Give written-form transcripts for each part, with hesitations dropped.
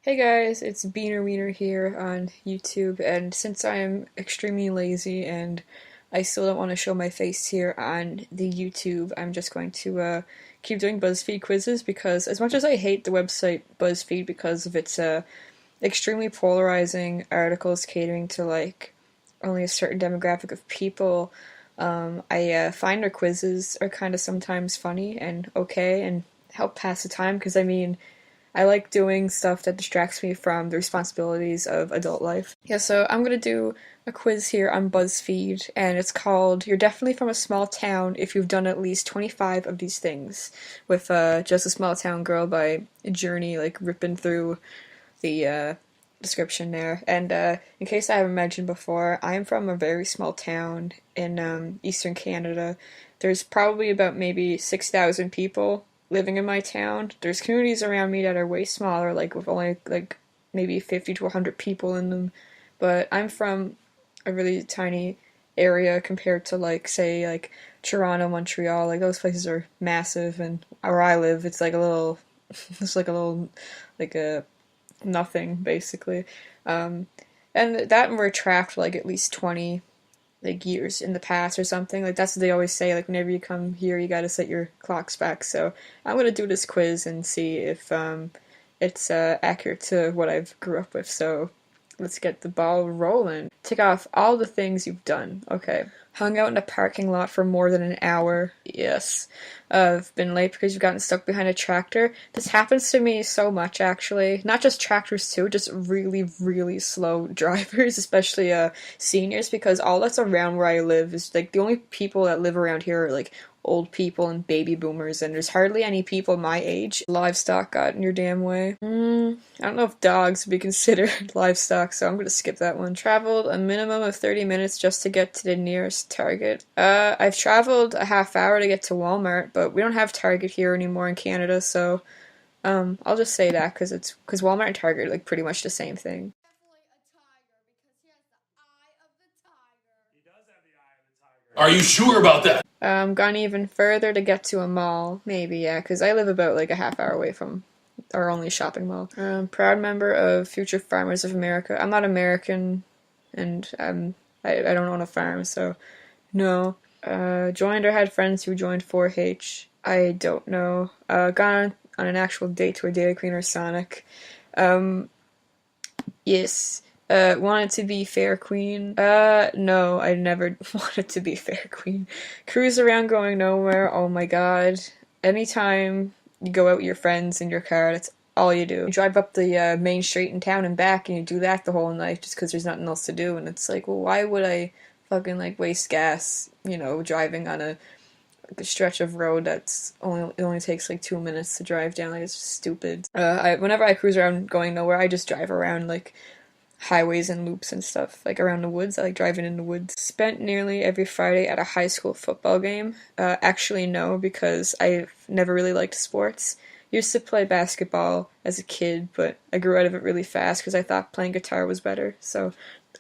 Hey guys, it's Beaner Wiener here on YouTube, and since I am extremely lazy and I still don't want to show my face here on the YouTube, I'm just going to keep doing BuzzFeed quizzes because as much as I hate the website BuzzFeed because of its extremely polarizing articles catering to like only a certain demographic of people, I find their quizzes are kind of sometimes funny and okay and help pass the time because I like doing stuff that distracts me from the responsibilities of adult life. Yeah, so I'm gonna do a quiz here on BuzzFeed, and it's called You're Definitely from a Small Town If You've Done At Least 25 of These Things, with Just a Small Town Girl by Journey, like, ripping through the description there. And in case I haven't mentioned before, I'm from a very small town in eastern Canada. There's probably about maybe 6,000 people living in my town. There's communities around me that are way smaller, like with only like maybe 50 to 100 people in them. But I'm from a really tiny area compared to like say like Toronto, Montreal. Like those places are massive, and where I live, it's like a little, it's like a little, like a nothing basically. Um, and that we're trapped like at least 20 like years in the past or something. Like that's what they always say. Like whenever you come here, you gotta set your clocks back. So I'm gonna do this quiz and see if it's accurate to what I've grew up with. So let's get the ball rolling. Tick off all the things you've done. Okay. Hung out in a parking lot for more than an hour. Yes. I've been late because you've gotten stuck behind a tractor. This happens to me so much, actually. Not just tractors, too, just really, really slow drivers, especially seniors, because all that's around where I live is, like, the only people that live around here are, like, old people and baby boomers, and there's hardly any people my age. Livestock got in your damn way. I don't know if dogs would be considered livestock, so I'm gonna skip that one. Traveled a minimum of 30 minutes just to get to the nearest Target. I've traveled a half hour to get to Walmart, but we don't have Target here anymore in Canada, so I'll just say that because Walmart and Target are like pretty much the same thing. Are you sure about that? Gone even further to get to a mall, maybe, yeah, because I live about like a half hour away from our only shopping mall. Proud member of Future Farmers of America. I'm not American, and I don't own a farm, so no. Joined or had friends who joined 4-H. I don't know. Gone on an actual date to a Dairy Queen or Sonic. Yes. Wanted to be Fair Queen. No, I never wanted to be Fair Queen. Cruise around going nowhere. Oh my god. Anytime you go out with your friends in your car, that's all you do. You drive up the main street in town and back, and you do that the whole night just because there's nothing else to do. And it's like, well, why would I fucking like waste gas, driving on a stretch of road it only takes like 2 minutes to drive down. Like it's stupid. Whenever I cruise around going nowhere, I just drive around like highways and loops and stuff, like around the woods. I like driving in the woods. Spent nearly every Friday at a high school football game. Actually, no, because I've never really liked sports. Used to play basketball as a kid, but I grew out of it really fast because I thought playing guitar was better. So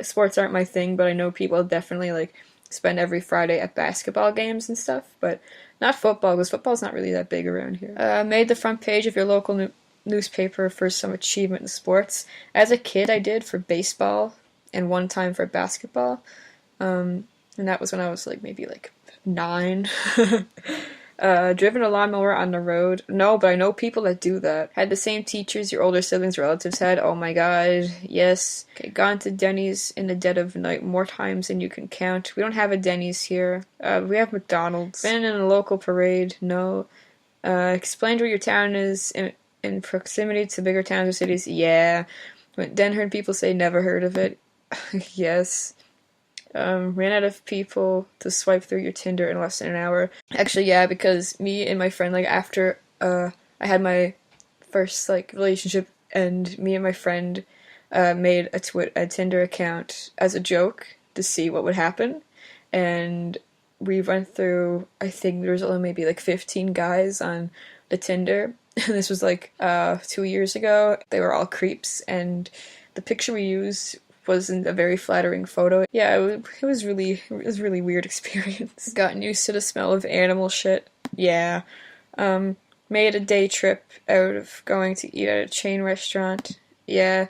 sports aren't my thing, but I know people definitely like spend every Friday at basketball games and stuff, but not football because football's not really that big around here. Made the front page of your local newspaper for some achievement in sports. As a kid, I did for baseball and one time for basketball, and that was when I was like maybe like 9. Driven a lawnmower on the road. No, but I know people that do that. Had the same teachers your older siblings, relatives had. Oh my god, yes. Okay, gone to Denny's in the dead of night more times than you can count. We don't have a Denny's here. We have McDonald's. Been in a local parade. No. Explained where your town is in proximity to bigger towns or cities. Yeah. Then heard people say never heard of it. Yes. Ran out of people to swipe through your Tinder in less than an hour. Actually, yeah, because me and my friend, like, after, I had my first, like, relationship, and me and my friend, made a Tinder account as a joke to see what would happen, and we went through, I think there was only maybe, like, 15 guys on the Tinder, and this was, like, 2 years ago. They were all creeps, and the picture we used wasn't a very flattering photo. Yeah, it was really weird experience. Gotten used to the smell of animal shit. Yeah. Made a day trip out of going to eat at a chain restaurant. Yeah.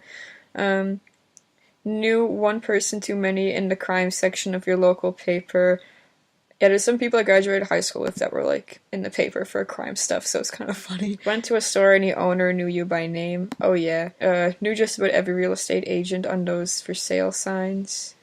Knew one person too many in the crime section of your local paper. Yeah, there's some people I graduated high school with that were like in the paper for crime stuff, so it's kind of funny. Went to a store and the owner knew you by name. Oh yeah. Knew just about every real estate agent on those for sale signs.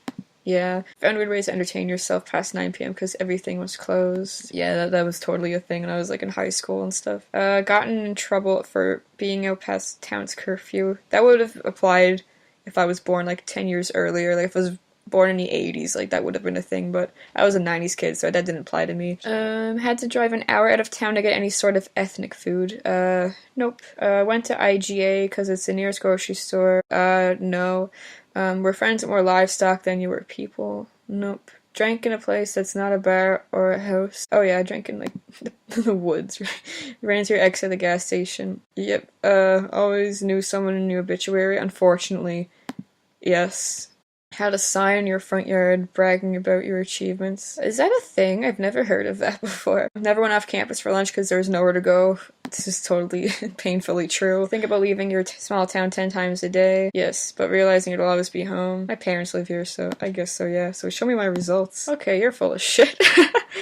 Yeah. Found weird ways to entertain yourself past 9 p.m. because everything was closed. Yeah, that was totally a thing when I was like in high school and stuff. Gotten in trouble for being out past town's curfew. That would have applied if I was born like 10 years earlier. Like if I was born in the 80s, like that would have been a thing, but I was a 90s kid, so that didn't apply to me. Had to drive an hour out of town to get any sort of ethnic food. Nope. Went to IGA because it's the nearest grocery store. No. Were friends with more livestock than you were people. Nope. Drank in a place that's not a bar or a house. Oh yeah, I drank in like the woods. Ran into your ex at the gas station. Yep. Always knew someone in your obituary. Unfortunately, yes. Had a sign in your front yard bragging about your achievements. Is that a thing? I've never heard of that before. Never went off campus for lunch because there was nowhere to go. This is totally painfully true. Think about leaving your small town 10 times a day. Yes, but realizing it'll always be home. My parents live here, so I guess so, yeah. So show me my results. Okay, you're full of shit.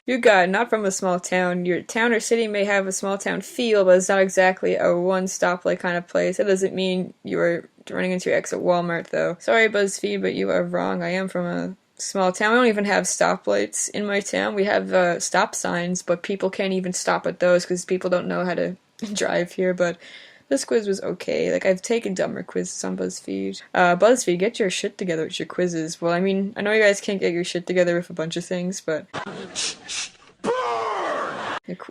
You got not from a small town. Your town or city may have a small town feel, but it's not exactly a one-stop like kind of place. That doesn't mean you were running into your ex at Walmart, though. Sorry, BuzzFeed, but you are wrong. I am from a small town. We don't even have stoplights in my town. We have stop signs, but people can't even stop at those because people don't know how to drive here. But this quiz was okay. Like, I've taken dumber quizzes on BuzzFeed. BuzzFeed, get your shit together with your quizzes. Well, I mean, I know you guys can't get your shit together with a bunch of things, but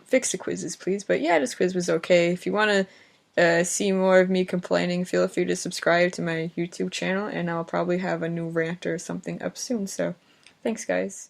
fix the quizzes, please. But yeah, this quiz was okay. If you want to see more of me complaining, feel free to subscribe to my YouTube channel, and I'll probably have a new rant or something up soon. So, thanks, guys.